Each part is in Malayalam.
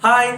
ഹായ്,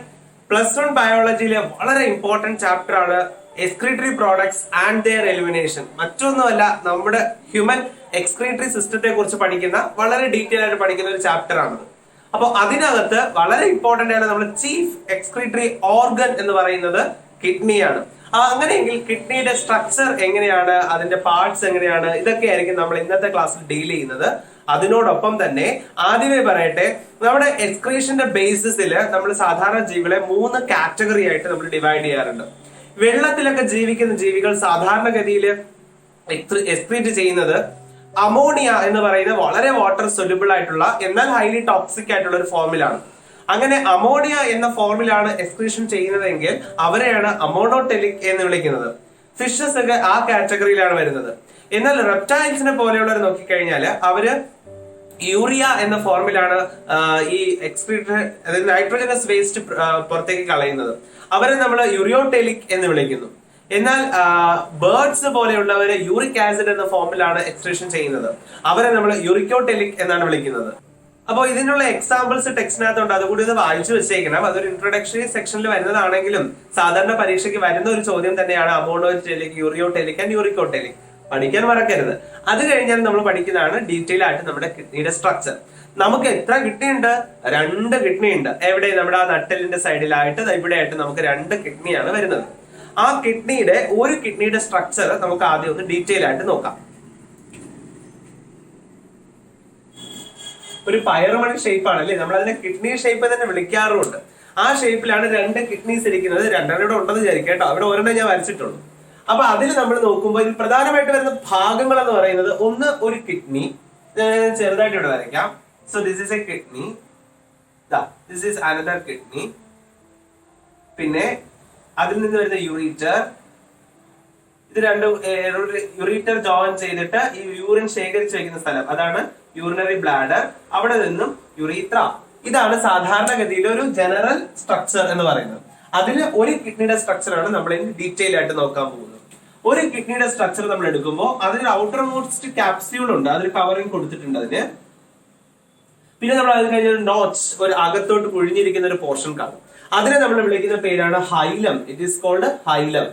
+1 ബയോളജിയിലെ വളരെ ഇമ്പോർട്ടന്റ് ചാപ്റ്റർ ആണ് excretory products and their elimination. മറ്റൊന്നുമല്ല, നമ്മുടെ ഹ്യൂമൻ എക്സ്ക്രീറ്ററി സിസ്റ്റത്തെ കുറിച്ച് പഠിക്കുന്ന വളരെ ഡീറ്റെയിൽ ആയിട്ട് പഠിക്കുന്ന ഒരു ചാപ്റ്റർ ആണത്. അപ്പോൾ അതിനകത്ത് വളരെ ഇമ്പോർട്ടന്റ് ആണ് നമ്മുടെ ചീഫ് എക്സ്ക്രീറ്ററി ഓർഗൻ എന്ന് പറയുന്നത് കിഡ്നിയാണ്. അങ്ങനെയെങ്കിൽ കിഡ്നിയുടെ സ്ട്രക്ചർ എങ്ങനെയാണ്, അതിന്റെ പാർട്സ് എങ്ങനെയാണ്, ഇതൊക്കെ ആയിരിക്കും നമ്മൾ ഇന്നത്തെ ക്ലാസ്സിൽ ഡീൽ ചെയ്യുന്നത്. അതിനോടൊപ്പം തന്നെ ആദ്യമേ പറയട്ടെ, നമ്മുടെ എക്സ്ക്രീഷന്റെ ബേസിസിൽ നമ്മൾ സാധാരണ ജീവികളെ 3 കാറ്റഗറി ആയിട്ട് നമ്മൾ ഡിവൈഡ് ചെയ്യാറുണ്ട്. വെള്ളത്തിലൊക്കെ ജീവിക്കുന്ന ജീവികൾ സാധാരണഗതിയിൽ എക്സ്ക്രീറ്റ് ചെയ്യുന്നത് അമോണിയ എന്ന് പറയുന്ന വളരെ വാട്ടർ സൊല്യൂബിൾ ആയിട്ടുള്ള എന്നാൽ ഹൈലി ടോക്സിക് ആയിട്ടുള്ള ഒരു ഫോമിലാണ്. അങ്ങനെ അമോണിയ എന്ന ഫോമിലാണ് എക്സ്ക്രീഷൻ ചെയ്യുന്നതെങ്കിൽ അവരെയാണ് അമോണോടെലിക് എന്ന് വിളിക്കുന്നത്. ഫിഷസ് ഒക്കെ ആ കാറ്റഗറിയിലാണ് വരുന്നത്. എന്നാൽ റെപ്റ്റൈൽസിനെ പോലെയുള്ളവർ നോക്കിക്കഴിഞ്ഞാൽ അവര് യൂറിയ എന്ന ഫോമിലാണ് ഈ എക്സ്ക്രീറ്റ്, അതായത് നൈട്രോജനസ് വേസ്റ്റ് പുറത്തേക്ക് കളയുന്നത്. അവരെ നമ്മൾ യൂറിയോടെലിക് എന്ന് വിളിക്കുന്നു. എന്നാൽ ബേർഡ്സ് പോലെയുള്ളവര് യൂറിക് ആസിഡ് എന്ന ഫോമിലാണ് എക്സ്ക്രീഷൻ ചെയ്യുന്നത്. അവരെ നമ്മൾ യൂറിക്കോടെലിക് എന്നാണ് വിളിക്കുന്നത്. അപ്പോൾ ഇതിനുള്ള എക്സാമ്പിൾസ് ടെക്സ്റ്റിനകത്തുണ്ട്, അതുകൂടി ഇത് വായിച്ചു വെച്ചേക്കണം. അതൊരു ഇൻട്രൊഡക്ഷറി സെക്ഷനിൽ വരുന്നതാണെങ്കിലും സാധാരണ പരീക്ഷയ്ക്ക് വരുന്ന ഒരു ചോദ്യം തന്നെയാണ് അമോണോടെലിക്, യൂറിയോടെലിക് ആൻഡ് യൂറിക്കോടെലിക്. പഠിക്കാൻ മറക്കരുത്. അത് കഴിഞ്ഞാൽ നമ്മൾ പഠിക്കുന്നതാണ് ഡീറ്റെയിൽ ആയിട്ട് നമ്മുടെ കിഡ്നിയുടെ സ്ട്രക്ചർ. നമുക്ക് എത്ര കിഡ്നി ഉണ്ട്? 2 കിഡ്നി ഉണ്ട്. എവിടെ? നമ്മുടെ ആ നട്ടലിന്റെ സൈഡിലായിട്ട് ഇവിടെ ആയിട്ട് നമുക്ക് 2 കിഡ്നിയാണ് വരുന്നത്. ആ കിഡ്നിയുടെ ഒരു കിഡ്നിയുടെ സ്ട്രക്ചർ നമുക്ക് ആദ്യം ഒന്ന് ഡീറ്റെയിൽ ആയിട്ട് നോക്കാം. ഒരു പയറുമണി ഷേപ്പ് ആണ് അല്ലേ, നമ്മൾ അതിനെ കിഡ്നി ഷേപ്പ് തന്നെ വിളിക്കാറുണ്ട്. ആ ഷേപ്പിലാണ് 2 കിഡ്നീസ് ഇരിക്കുന്നത്. 2 ഇവിടെ ഉണ്ടെന്ന് വിചാരിക്കും കേട്ടോ, അവിടെ ഒരെണ്ണം ഞാൻ വരച്ചിട്ടുള്ളൂ. അപ്പൊ അതിൽ നമ്മൾ നോക്കുമ്പോൾ ഇതിൽ പ്രധാനമായിട്ട് വരുന്ന ഭാഗങ്ങൾ എന്ന് പറയുന്നത്, ഒന്ന് ഒരു കിഡ്നി, ചെറുതായിട്ട് ഇവിടെ വരയ്ക്കാം. So this is A kidney, this is another kidney. പിന്നെ അതിൽ നിന്ന് വരുന്ന യൂറിറ്റർ, ഇത് രണ്ടും യൂറിറ്റർ ജോയിൻ ചെയ്തിട്ട് ഈ യൂറിൻ ശേഖരിച്ച് വെക്കുന്ന സ്ഥലം, അതാണ് യൂറിനറി ബ്ലാഡർ. അവിടെ നിന്നും യുറീത്ര. ഇതാണ് സാധാരണഗതിയിൽ ഒരു ജനറൽ സ്ട്രക്ചർ എന്ന് പറയുന്നത്. അതിന് ഒരു കിഡ്നിയുടെ സ്ട്രക്ചറാണ് നമ്മൾ ഇനി ഡീറ്റെയിൽ ആയിട്ട് നോക്കാൻ പോകുന്നത്. ഒരു കിഡ്നിയുടെ സ്ട്രക്ചർ നമ്മൾ എടുക്കുമ്പോൾ അതിന് ഔട്ടർ മോസ്റ്റ് ക്യാപ്സ്യൂൾ ഉണ്ട്, അതിന് കവറിംഗ് കൊടുത്തിട്ടുണ്ട് അതിന്. പിന്നെ നമ്മൾ അത് കഴിഞ്ഞ നോച്ച്, ഒരു അകത്തോട്ട് കുഴിഞ്ഞിരിക്കുന്ന ഒരു പോർഷൻ കാണും. അതിനെ നമ്മൾ വിളിക്കുന്ന പേരാണ് hilum. It is called hilum.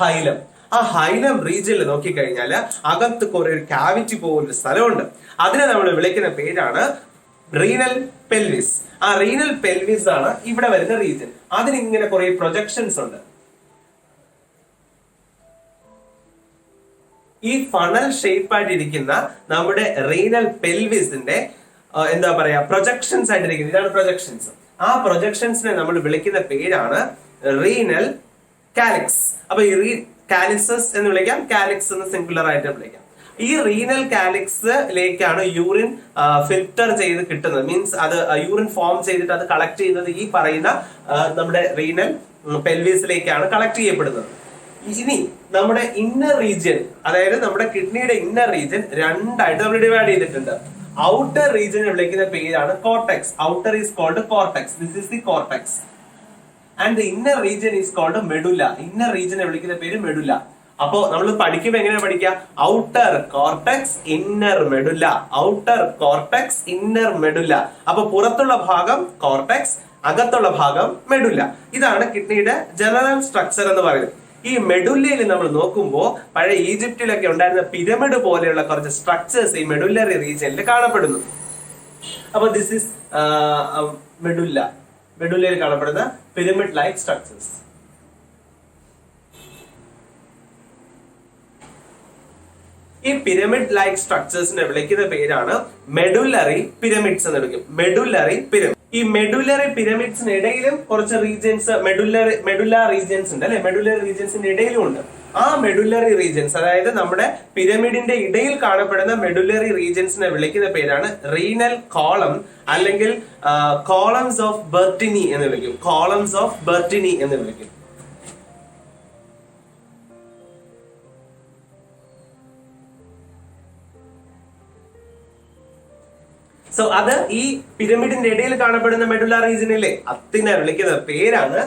Hilum. ആ ഹൈലം റീജിയനിൽ നോക്കിക്കഴിഞ്ഞാൽ അകത്ത് കുറെ ഒരു കാവിറ്റി പോലൊരു സ്ഥലമുണ്ട്. അതിനെ നമ്മൾ വിളിക്കുന്ന പേരാണ് റീനൽ പെൽവിസ്. ആ റീനൽ പെൽവിസ് ആണ് ഇവിടെ വരുന്ന റീജിയൻ. അതിനിങ്ങനെ കുറെ പ്രൊജക്ഷൻസ് ഉണ്ട്. ഈ ഫണൽ ഷേപ്പ് ആയിട്ടിരിക്കുന്ന നമ്മുടെ റീനൽ പെൽവിസിന്റെ എന്താ പറയാ, പ്രൊജക്ഷൻസ് ആയിട്ടിരിക്കുന്നത്, ഇതാണ് പ്രൊജക്ഷൻസ്. ആ പ്രൊജക്ഷൻസിനെ നമ്മൾ വിളിക്കുന്ന പേരാണ് റീനൽ കാലിക്സ്. അപ്പൊ ഈ കാലിക്സസ് എന്ന് വിളിക്കാം, കാലിക്സ് എന്ന് സിംഗുലർ ആയിട്ട് വിളിക്കാം. ഈ റീനൽ കാലിക്സിലേക്കാണ് യൂറിൻ ഫിൽറ്റർ ചെയ്ത് കിട്ടുന്നത്. മീൻസ് അത് യൂറിൻ ഫോം ചെയ്തിട്ട് അത് കളക്ട് ചെയ്യുന്നത് ഈ പറയുന്ന നമ്മുടെ റീനൽ പെൽവിസിലേക്കാണ് കളക്ട് ചെയ്യപ്പെടുന്നത്. ഇനി നമ്മുടെ ഇന്നർ റീജിയൻ, അതായത് നമ്മുടെ കിഡ്നിയുടെ ഇന്നർ റീജിയൻ 2ആയിട്ട് നമ്മൾ ഡിവൈഡ് ചെയ്തിട്ടുണ്ട്. ഔട്ടർ റീജിയനെ വിളിക്കുന്ന പേരാണ് cortex. Outer is called cortex. This is the cortex. And the inner region is called medulla. Inner റീജിയനെ വിളിക്കുന്ന പേര് മെഡുല. അപ്പോ നമ്മൾ പഠിക്കുമ്പോൾ എങ്ങനെയാ പഠിക്കുക? Outer cortex, inner medulla. Outer cortex, inner medulla. അപ്പൊ പുറത്തുള്ള ഭാഗം കോർട്ടെക്സ്, അകത്തുള്ള ഭാഗം മെഡുല. ഇതാണ് കിഡ്നിയുടെ ജനറൽ സ്ട്രക്ചർ എന്ന് പറയുന്നത്. ഈ മെഡുല്ലയിൽ നമ്മൾ നോക്കുമ്പോൾ പഴയ ഈജിപ്തിലൊക്കെ ഉണ്ടായിരുന്ന പിരമിഡ് പോലെയുള്ള കുറച്ച് സ്ട്രക്ചേഴ്സ് ഈ മെഡുല്ലറി റീജിയനിൽ കാണപ്പെടുന്നു. അപ്പൊ ദിസ് ഈസ് മെഡുല്ല. മെഡുല്ലയിൽ കാണപ്പെടുന്ന പിരമിഡ് ലൈക്ക് സ്ട്രക്ചേഴ്സ്. ഈ പിരമിഡ് ലൈക്ക് സ്ട്രക്ചേഴ്സിനെ വിളിക്കുന്ന പേരാണ് മെഡുലറി പിരമിഡ്സ് എന്ന് വിളിക്കും. Medullary pyramid. ഈ മെഡുലറി പിരമിഡ്സിന് ഇടയിലും കുറച്ച് റീജിയൻസ്, മെഡുല റീജിയൻസ് ഉണ്ട് അല്ലെ, മെഡുലറി റീജിയൻസിന്റെ ഇടയിലും ഉണ്ട്. ആ മെഡുലറി റീജിയൻസ്, അതായത് നമ്മുടെ പിരമിഡിന്റെ ഇടയിൽ കാണപ്പെടുന്ന മെഡുലറി റീജിയൻസിനെ വിളിക്കുന്ന പേരാണ് റീനൽ കോളം, അല്ലെങ്കിൽ കോളംസ് ഓഫ് ബെർട്ടിനി എന്ന് വിളിക്കും. കോളംസ് ഓഫ് ബെർട്ടിനി എന്ന് വിളിക്കും. സോ അത് ഈ പിരമിഡിന്റെ ഇടയിൽ കാണപ്പെടുന്ന മെഡുല റീജിയനിലെ അതിനെ വിളിക്കുന്ന പേരാണ്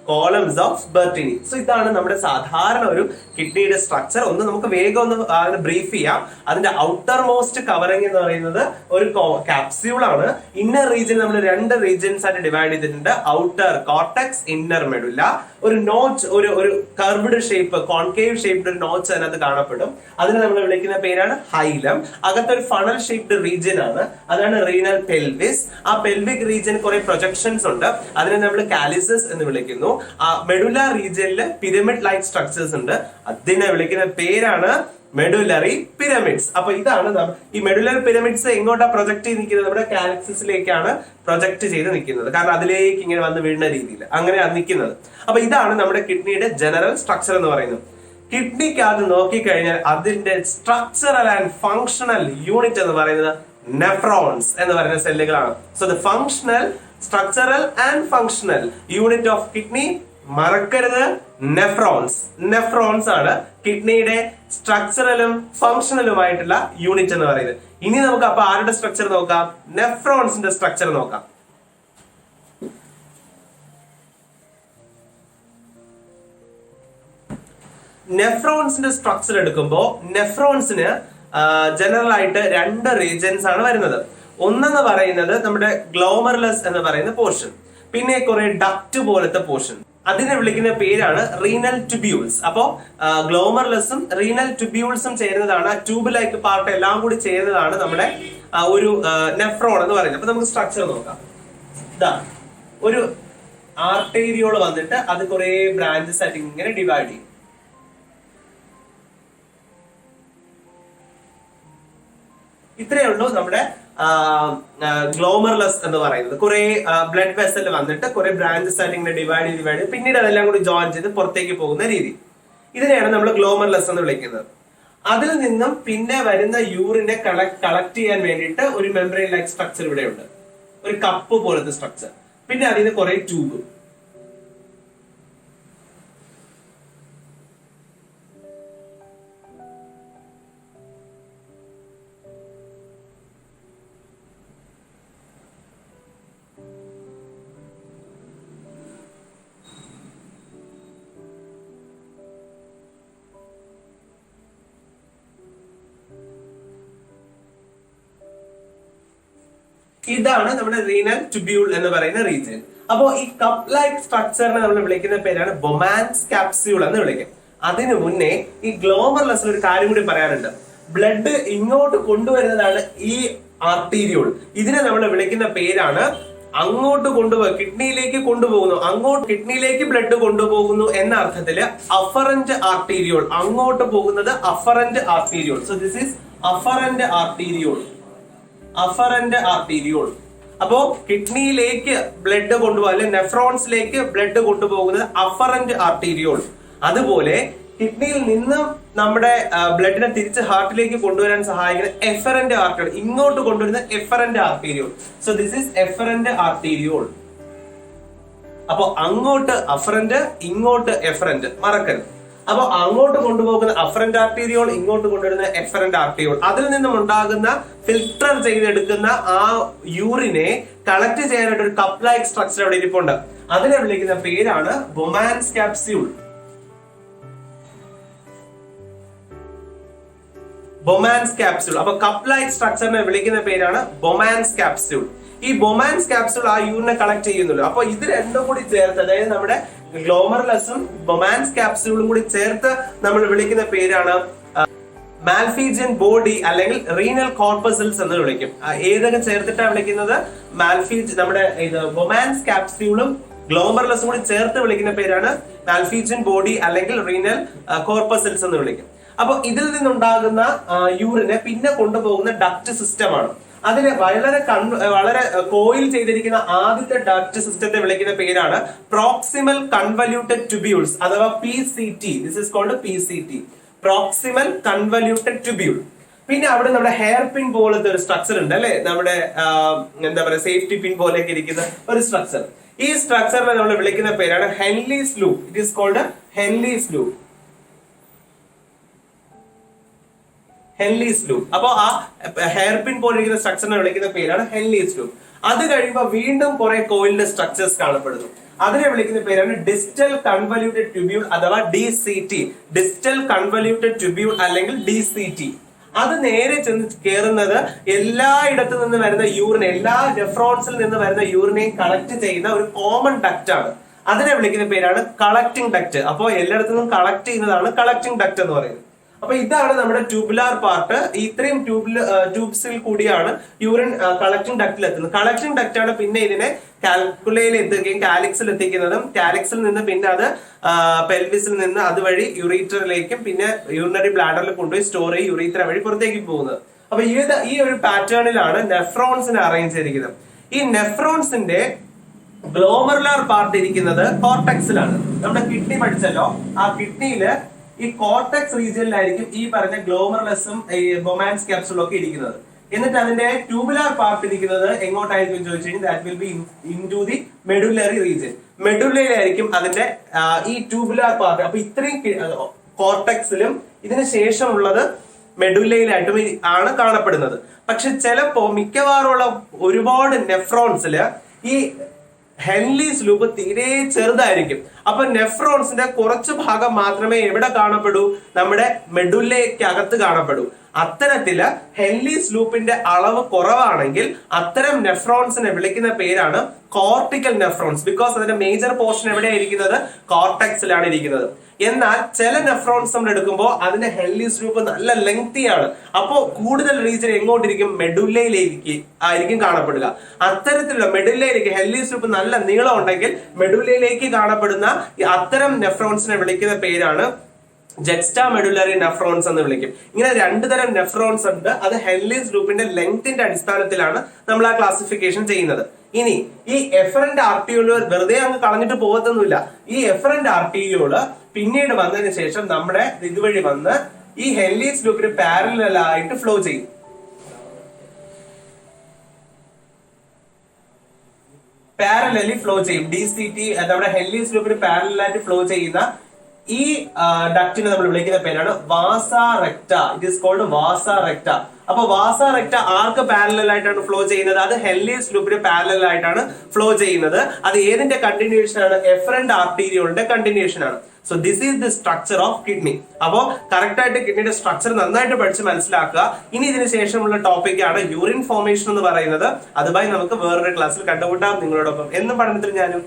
കോളംസ് ഓഫ് ബെർട്ടിനി. സോ ഇതാണ് നമ്മുടെ സാധാരണ ഒരു കിഡ്നിയുടെ സ്ട്രക്ചർ. ഒന്ന് നമുക്ക് വേഗം ഒന്ന് ബ്രീഫ് ചെയ്യാം. അതിന്റെ ഔട്ടർ മോസ്റ്റ് കവറിംഗ് എന്ന് പറയുന്നത് ഒരു കാപ്സ്യൂൾ ആണ്. ഇന്നർ റീജിയൻ നമ്മൾ 2 റീജിയൻസ് ആയിട്ട് ഡിവൈഡ് ചെയ്തിട്ടുണ്ട്. Outer cortex, inner medulla. ഒരു നോച്ച്, ഒരു കർവ്ഡ് ഷേപ്പ്, കോൺകേവ് ഷേപ്ഡ് ഒരു നോച്ച് അതിനകത്ത് കാണപ്പെടും. അതിനെ നമ്മൾ വിളിക്കുന്ന പേരാണ് ഹൈലം. അകത്തൊരു ഫണൽ ഷേപ്ഡ് റീജിയൻ ആണ്, അതാണ് റീനൽ പെൽവിസ്. ആ പെൽവിക് റീജിയൻ കുറെ പ്രൊജക്ഷൻസ് ഉണ്ട്, അതിനെ നമ്മൾ കാലിസസ് എന്ന് വിളിക്കുന്നു. ആ മെഡുല റീജിയനിൽ പിരമിഡ് ലൈക്ക് സ്ട്രക്ചേഴ്സ് ഉണ്ട്, അതിനെ വിളിക്കുന്ന പേരാണ് മെഡുലറി പിരമിഡ്സ്. അപ്പൊ ഇതാണ് ഈ മെഡുലറി പിരമിഡ്സ് എങ്ങോട്ടാ പ്രൊജക്ട് ചെയ്ത് നിൽക്കുന്നത്? നമ്മുടെ കാലക്സിസിലേക്കാണ് പ്രൊജക്ട് ചെയ്ത് നിൽക്കുന്നത്, കാരണം അതിലേക്ക് ഇങ്ങനെ വന്ന് വീഴുന്ന രീതിയിൽ അങ്ങനെയാണ് നിൽക്കുന്നത്. അപ്പൊ ഇതാണ് നമ്മുടെ കിഡ്നിയുടെ ജനറൽ സ്ട്രക്ചർ എന്ന് പറയുന്നത്. കിഡ്നിക്ക് അത് നോക്കിക്കഴിഞ്ഞാൽ അതിന്റെ സ്ട്രക്ചറൽ ആൻഡ് ഫങ്ഷണൽ യൂണിറ്റ് എന്ന് പറയുന്നത് നെഫ്രോൺസ് എന്ന് പറയുന്ന സെല്ലുകളാണ്. So the functional, structural and functional unit of kidney, മറക്കരുത്, നെഫ്രോൺസ്. നെഫ്രോൺസ് ആണ് കിഡ്നിയുടെ സ്ട്രക്ചറലും ഫങ്ഷണലുമായിട്ടുള്ള യൂണിറ്റ് എന്ന് പറയുന്നത്. ഇനി നമുക്ക് അപ്പൊ ആരുടെ സ്ട്രക്ചർ നോക്കാം? നെഫ്രോൺസിന്റെ സ്ട്രക്ചർ നോക്കാം. നെഫ്രോൺസിന്റെ സ്ട്രക്ചർ എടുക്കുമ്പോൾ നെഫ്രോൺസിന് ജനറൽ ആയിട്ട് 2 റീജിയൻസ് ആണ് വരുന്നത്. ഒന്നെന്ന് പറയുന്നത് നമ്മുടെ ഗ്ലോമർലസ് എന്ന് പറയുന്ന പോർഷൻ, പിന്നെ കുറെ ഡക്റ്റ് പോലത്തെ പോർഷൻ, അതിനെ വിളിക്കുന്ന പേരാണ് റീനൽ ട്യൂബ്യൂൾസ്. അപ്പോ ഗ്ലോമർലസും റീനൽ ട്യൂബ്യൂൾസും ചേരുന്നതാണ്, ട്യൂബ് ലൈക്ക് പാർട്ട് എല്ലാം കൂടി ചേരുന്നതാണ് നമ്മുടെ ഒരു നെഫ്രോൺ എന്ന് പറയുന്നത്. അപ്പൊ നമുക്ക് സ്ട്രക്ചർ നോക്കാം. ഇതാ ഒരു ആർട്ടേരിയോൾ വന്നിട്ട് അത് കുറെ ബ്രാഞ്ചസ് ആയിട്ട് ഇങ്ങനെ ഡിവൈഡ് ചെയ്യും. ഇത്രയേ ഉള്ളൂ നമ്മുടെ ഗ്ലോമർലസ് എന്ന് പറയുന്നത്. കുറെ ബ്ലഡ് വെസൽ വന്നിട്ട് കുറെ ബ്രാഞ്ചസ് ആയിട്ട് ഇങ്ങനെ ഡിവൈഡ് ചെയ്ത് പിന്നീട് അതെല്ലാം കൂടി ജോയിൻ ചെയ്ത് പുറത്തേക്ക് പോകുന്ന രീതി, ഇതിനെയാണ് നമ്മൾ ഗ്ലോമർലസ് എന്ന് വിളിക്കുന്നത്. അതിൽ നിന്നും പിന്നെ വരുന്ന യൂറിനെ കളക്ട് ചെയ്യാൻ വേണ്ടിയിട്ട് ഒരു മെംബ്രെയിൻ ലൈക്ക് സ്ട്രക്ചർ ഇവിടെ ഉണ്ട്, ഒരു കപ്പ് പോലത്തെ സ്ട്രക്ചർ. പിന്നെ അതിന് കുറെ ട്യൂബ്. ഇതാണ് നമ്മുടെ റീനൽ ട്യൂബ്യൂൾ എന്ന് പറയുന്ന റീജിയൻ. അപ്പോ ഈ കപ്പ് ലൈക്ക് സ്ട്രക്ചറിനെ നമ്മൾ വിളിക്കുന്ന പേരാണ് ബൊമാൻസ് കാപ്സ്യൂൾ എന്ന് വിളിക്കും. അതിനു മുന്നേ ഈ ഗ്ലോമർലസിൽ ഒരു കാര്യം കൂടി പറയാനുണ്ട്. ബ്ലഡ് ഇങ്ങോട്ട് കൊണ്ടുവരുന്നതാണ് ഈ ആർട്ടീരിയോൾ. ഇതിനെ നമ്മൾ വിളിക്കുന്ന പേരാണ് അങ്ങോട്ട് കിഡ്നിയിലേക്ക് കൊണ്ടുപോകുന്നു, അങ്ങോട്ട് കിഡ്നിയിലേക്ക് ബ്ലഡ് കൊണ്ടുപോകുന്നു എന്ന അർത്ഥത്തില് അഫറന്റ് ആർട്ടീരിയോൾ. അങ്ങോട്ട് പോകുന്നത് afferent arteriole. So this is afferent arteriole. Afferent arteriole. അപ്പോ കിഡ്നിയിലേക്ക് ബ്ലഡ് കൊണ്ടുപോകുക, അല്ലെങ്കിൽ നെഫ്രോൺസിലേക്ക് ബ്ലഡ് കൊണ്ടുപോകുന്നത് അഫറന്റ് ആർട്ടീരിയോൾ. അതുപോലെ കിഡ്നിയിൽ നിന്നും നമ്മുടെ ബ്ലഡിനെ തിരിച്ച് ഹാർട്ടിലേക്ക് കൊണ്ടുവരാൻ സഹായിക്കുന്ന എഫറന്റ് ആർട്ടീരിയോൾ, ഇങ്ങോട്ട് കൊണ്ടുവരുന്ന efferent arteriole. So this is efferent arteriole. അപ്പൊ അങ്ങോട്ട് അഫറന്റ്, ഇങ്ങോട്ട് എഫറന്റ്, മറക്കരുത്. അപ്പൊ അങ്ങോട്ട് കൊണ്ടുപോകുന്ന അഫറന്റ് ആർട്ടീരിയോൾ, ഇങ്ങോട്ട് കൊണ്ടുവരുന്ന എഫറന്റ് ആർട്ടീരിയോൾ. അതിൽ നിന്നും ഉണ്ടാകുന്ന ഫിൽട്ടർ ചെയ്തെടുക്കുന്ന ആ യൂറിനെ കളക്ട് ചെയ്യാനായിട്ട് ഒരു കപ്പ് ലൈക്ക് സ്ട്രക്ചർ അവിടെ ഇരിപ്പുണ്ട്. അതിനെ വിളിക്കുന്ന പേരാണ് ബൊമാൻസ് കാപ്സ്യൂൾ. Bowman's capsule. അപ്പൊ കപ്പ് ലൈക്ക് സ്ട്രക്ചറിനെ വിളിക്കുന്ന പേരാണ് ബൊമാൻസ് കാപ്സ്യൂൾ. ഈ ബൊമാൻസ് കാപ്സ്യൂൾ ആ യൂറിനെ കളക്ട് ചെയ്യുന്നുള്ളൂ. അപ്പൊ ഇത് രണ്ടും കൂടി ചേർത്ത്, അതായത് നമ്മുടെ ഗ്ലോമർലസും ബൊമാൻസ് കാപ്സ്യൂളും കൂടി ചേർത്ത് നമ്മൾ വിളിക്കുന്ന പേരാണ് മാൽഫീജിയൻ ബോഡി അല്ലെങ്കിൽ റീനൽ കോർപ്പസൽസ് എന്ന് വിളിക്കും. ഏതൊക്കെ ചേർത്തിട്ടാണ് വിളിക്കുന്നത്? നമ്മുടെ ബൊമാൻസ് കാപ്സ്യൂളും ഗ്ലോമർലസും കൂടി ചേർത്ത് വിളിക്കുന്ന പേരാണ് മാൽഫീജിയൻ ബോഡി അല്ലെങ്കിൽ റീനൽ കോർപ്പസൽസ് എന്ന് വിളിക്കും. അപ്പൊ ഇതിൽ നിന്നുണ്ടാകുന്ന യൂറിനെ പിന്നെ കൊണ്ടുപോകുന്ന ഡക്ട് സിസ്റ്റമാണ്. അതിന് വളരെ കോയിൽ ചെയ്തിരിക്കുന്ന ആദ്യത്തെ ഡക്ട് സിസ്റ്റത്തെ വിളിക്കുന്ന പേരാണ് പ്രോക്സിമൽ കൺവല്യൂട്ടഡ് ട്യൂബ്യൂൾസ് അഥവാ PCT. This is called PCT, proximal convoluted tubule. പിന്നെ അവിടെ നമ്മുടെ ഹെയർ പിൻ പോലത്തെ ഒരു സ്ട്രക്ചർ ഉണ്ട് അല്ലെ, നമ്മുടെ എന്താ പറയുക, സേഫ്റ്റി പിൻ പോലെയൊക്കെ ഇരിക്കുന്ന ഒരു സ്ട്രക്ചർ. ഈ സ്ട്രക്ചറിനെ നമ്മൾ വിളിക്കുന്ന പേരാണ് Henle's loop. It is called Henle's loop. Henle's loop. അപ്പൊ ആ ഹെയർ പിൻ പോലിരിക്കുന്ന സ്ട്രക്ചറിനെ വിളിക്കുന്ന പേരാണ് ഹെൻലീസ് ലൂപ്പ്. അത് കഴിയുമ്പോൾ വീണ്ടും കുറെ കോയിലിന്റെ സ്ട്രക്ചേഴ്സ് കാണപ്പെടുന്നു. അതിനെ വിളിക്കുന്ന പേരാണ് ഡിസ്റ്റൽ കൺവല്യൂട്ടഡ് ട്യൂബ്യൂൾ അഥവാ DCT, ഡിസ്റ്റൽ കൺവല്യൂട്ടഡ് ട്യൂബ്യൂൾ അല്ലെങ്കിൽ DCT. അത് നേരെ ചെന്ന് കയറുന്നത് എല്ലായിടത്തു നിന്ന് വരുന്ന യൂറിൻ, എല്ലാ നെഫ്രോൺസിൽ നിന്ന് വരുന്ന യൂറിനെയും കളക്ട് ചെയ്യുന്ന ഒരു കോമൺ ഡക്റ്റ് ആണ്. അതിനെ വിളിക്കുന്ന പേരാണ് കളക്ടിങ് ഡക്റ്റ്. അപ്പോ എല്ലായിടത്തു നിന്നും കളക്ട് ചെയ്യുന്നതാണ് കളക്ടിങ് ഡക്റ്റ് എന്ന് പറയുന്നത്. അപ്പൊ ഇതാണ് നമ്മുടെ ട്യൂബുലാർ പാർട്ട്. ഇത്രയും ട്യൂബ്സിൽ കൂടിയാണ് യൂറിൻ കളക്ടിങ് ഡക്റ്റിൽ എത്തുന്നത്. കളക്ടിങ് ഡക്റ്റ് ആണ് പിന്നെ ഇതിനെ കാൽക്കുലയിൽ എത്തുകയും കാലിക്സിൽ എത്തിക്കുന്നതും കാലിക്സിൽ നിന്ന് പിന്നെ അത് പെൽവിസിൽ നിന്ന് അതുവഴി യുറീറ്ററിലേക്കും പിന്നെ യൂറിനറി ബ്ലാഡറിൽ കൊണ്ടുപോയി സ്റ്റോർ ചെയ്ത് യുറീത്ര വഴി പുറത്തേക്ക് പോകുന്നത്. അപ്പൊ ഈ ഒരു പാറ്റേണിലാണ് നെഫ്രോൺസിനെ അറേഞ്ച് ചെയ്തിരിക്കുന്നത്. ഈ നെഫ്രോൺസിന്റെ ഗ്ലോമറുലാർ പാർട്ട് ഇരിക്കുന്നത് കോർട്ടക്സിലാണ്. നമ്മുടെ കിഡ്നി പഠിച്ചല്ലോ, ആ കിഡ്നിയില് ഈ കോർട്ടക്സ് റീജിയനിലായിരിക്കും ഈ പറഞ്ഞ ഗ്ലോമർലെസും ബൊമാൻസ് ക്യാപ്സുളും ഒക്കെ ഇരിക്കുന്നത്. എന്നിട്ട് അതിന്റെ ട്യൂബുലാർ പാർട്ട് ഇരിക്കുന്നത് എങ്ങോട്ടായിരിക്കും ചോദിച്ചു കഴിഞ്ഞാൽ that will be into the medullary region. മെഡുലയിലായിരിക്കും അതിന്റെ ഈ ട്യൂബുലാർ പാർട്ട്. അപ്പൊ ഇത്രയും കോർട്ടക്സിലും ഇതിന് ശേഷമുള്ളത് മെഡുലയിലായിട്ടും ആണ് കാണപ്പെടുന്നത്. പക്ഷെ ചിലപ്പോ മിക്കവാറുമുള്ള ഒരുപാട് നെഫ്രോൺസില് ഈ ഹെൻലീസ് ലൂപ്പ് തീരെ ചെറുതായിരിക്കും. അപ്പൊ നെഫ്രോൺസിന്റെ കുറച്ചു ഭാഗം മാത്രമേ എവിടെ കാണപ്പെടൂ, നമ്മുടെ മെഡുല്ലയ്ക്ക് അകത്ത് കാണപ്പെടൂ. അത്തരത്തില് ഹെൻലീസ് ലൂപ്പിന്റെ അളവ് കുറവാണെങ്കിൽ അത്തരം നെഫ്രോൺസിനെ വിളിക്കുന്ന പേരാണ് കോർട്ടിക്കൽ നെഫ്രോൺസ്. ബിക്കോസ് അതിന്റെ മേജർ പോർഷൻ എവിടെയാണ് ഇരിക്കുന്നത്, കോർട്ടക്സിലാണ് ഇരിക്കുന്നത്. എന്നാൽ ചില നെഫ്രോൺസ് നമ്മൾ എടുക്കുമ്പോൾ അതിന്റെ ഹെൻലീസ് ലൂപ്പ് നല്ല ലെങ്തി ആണ്. അപ്പോ കൂടുതൽ റീജിയൻ എങ്ങോട്ടിരിക്കും, മെഡുല്ലയിലേക്ക് ആയിരിക്കും കാണപ്പെടുക. അത്തരത്തിലുള്ള മെഡുല്ലയിലേക്ക് ഹെൻലീസ് ലൂപ്പ് നല്ല നീളം ഉണ്ടെങ്കിൽ മെഡുല്ലയിലേക്ക് കാണപ്പെടുന്ന അത്തരം നെഫ്രോൺസിനെ വിളിക്കുന്ന പേരാണ് ജെക്സ്റ്റാ മെഡുലറി നെഫ്രോൺസ് എന്ന് വിളിക്കും. ഇങ്ങനെ രണ്ടു തരം നെഫ്രോൺസ് ഉണ്ട്. അത് ഹെൻലീസ് ലൂപ്പിന്റെ ലെങ്ത്തിന്റെ അടിസ്ഥാനത്തിലാണ് നമ്മൾ ആ ക്ലാസിഫിക്കേഷൻ ചെയ്യുന്നത്. ഇനി ഈ എഫറന്റ് ആർട്ടിയോള് വെറുതെ അങ്ങ് കളഞ്ഞിട്ട് പോകത്തൊന്നുമില്ല. ഈ എഫറന്റ് ആർട്ടിയോള് പിന്നീട് വന്നതിന് ശേഷം നമ്മുടെ ഇതുവഴി വന്ന് ഈ ഹെൻലീസ് ലൂപ്പിന് പാരലൽ ആയിട്ട് ഫ്ലോ ചെയ്യും. പാരലലി ഫ്ലോ ചെയ്യും. DCT നമ്മുടെ ഹെൻലീസ് ലൂപ്പിന് പാരലലായിട്ട് ഫ്ലോ ചെയ്യുന്ന ഈ ഡക്റ്റിനെ നമ്മൾ വിളിക്കുന്ന പേരാണ് vasa recta. It is called vasa recta. അപ്പൊ വാസ റെക്ട ആർക്ക് പാരലൽ ആയിട്ടാണ് ഫ്ലോ ചെയ്യുന്നത്, അത് ഹെൻലീസ് ലൂപ്പിന് പാരലൽ ആയിട്ടാണ് ഫ്ലോ ചെയ്യുന്നത്. അത് ഏതിന്റെ കണ്ടിന്യൂഷൻ ആണ്, എഫറന്റ് ആർട്ടീരിയോളിന്റെ കണ്ടിന്യൂഷൻ ആണ്. So this is the structure of kidney. അപ്പോ കറക്റ്റ് ആയിട്ട് കിഡ്നിയുടെ സ്ട്രക്ചർ നന്നായിട്ട് പഠിച്ച് മനസ്സിലാക്കുക. ഇനി ഇതിന് ശേഷമുള്ള ടോപ്പിക് ആണ് യൂറിൻ ഫോർമേഷൻ എന്ന് പറയുന്നത്. അതുമായി നമുക്ക് വേറൊരു ക്ലാസ്സിൽ കണ്ടുമുട്ടാം നിങ്ങളോടൊപ്പം. എന്നും പഠനത്തിൽ ഞാനും